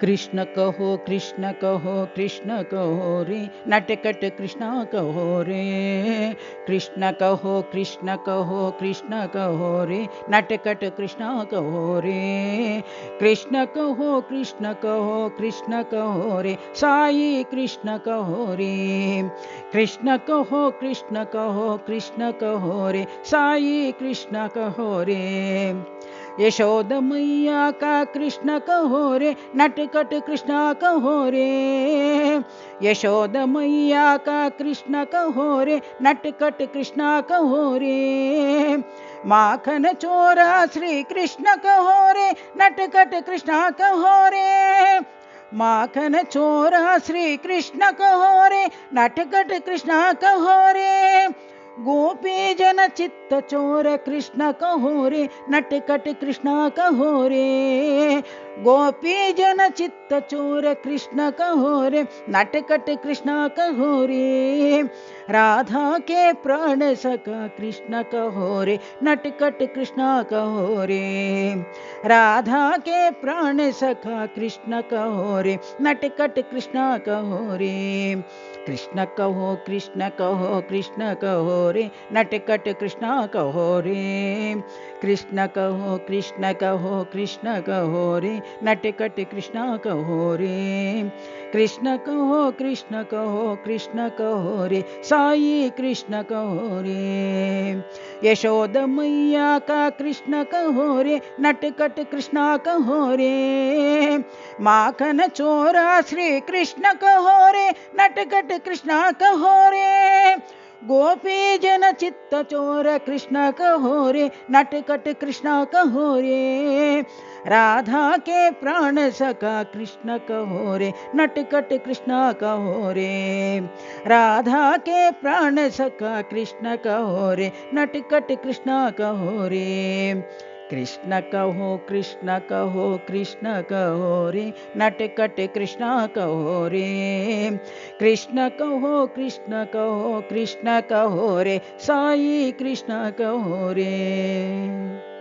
कृष्ण कहो कृष्ण कहो कृष्ण कहो रे, नटखट कृष्ण कहो रे। कृष्ण कहो कृष्ण कहो कृष्ण कहो रे, नटखट कृष्ण कहो रे। कृष्ण कहो कृष्ण कहो कृष्ण कहो रे, साई कृष्ण कहो रे। कृष्ण कहो कृष्ण कहो कृष्ण कहो रे, साई कृष्ण कहो रे। यशोद मैया का कृष्ण कहो रे, नटखट कृष्ण कहो रे। यशोद मैया का कृष्ण कहो रे, नटखट कृष्ण कहो रे। माखन चोरा श्री कृष्ण कहो रे, नटखट कृष्ण कहो रे। माखन चोरा श्री कृष्ण कहो रे, नटखट कृष्ण कहो रे। गोपी जन चित्त चोर कृष्ण कहो रे, नटखट कृष्ण कहो रे। गोपी जन चित्त चोर कृष्ण कहो रे, नटखट कृष्ण कहो रे। राधा के प्राण सखा कृष्ण कहो रे, नटखट कृष्ण कहो रे। राधा के प्राण सखा कृष्ण कहो रे, नटखट कृष्ण कहो रे। कृष्ण कहो कृष्ण कहो कृष्ण कहो रे, नटखट कृष्ण कहो रे। कृष्ण कहो कृष्ण कहो कृष्ण कहो रे, नटखट कृष्ण कहो रे। कृष्ण कहो कृष्ण कहो कृष्ण कहो रे, साई कृष्ण कहो रे। यशोद मैया का कृष्ण कहो रे, नटखट कृष्ण कहो रे। माखन चोरा श्री कृष्ण कहो रे, नटखट कृष्ण कहो रे। गोपी जन चित्त चोर कृष्ण कहो रे, नटखट कृष्ण कहो रे। राधा के प्राण सखा कृष्ण कहो रे, नटखट कृष्ण कहो रे। राधा के प्राण सखा कृष्ण कहो रे, नटखट कृष्ण कहो रे। कृष्ण कहो कृष्ण कहो कृष्ण कहो रे, नटखट कृष्ण कहो रे। कृष्ण कहो कृष्ण कहो कृष्ण कहो रे, साई कृष्ण कहो रे।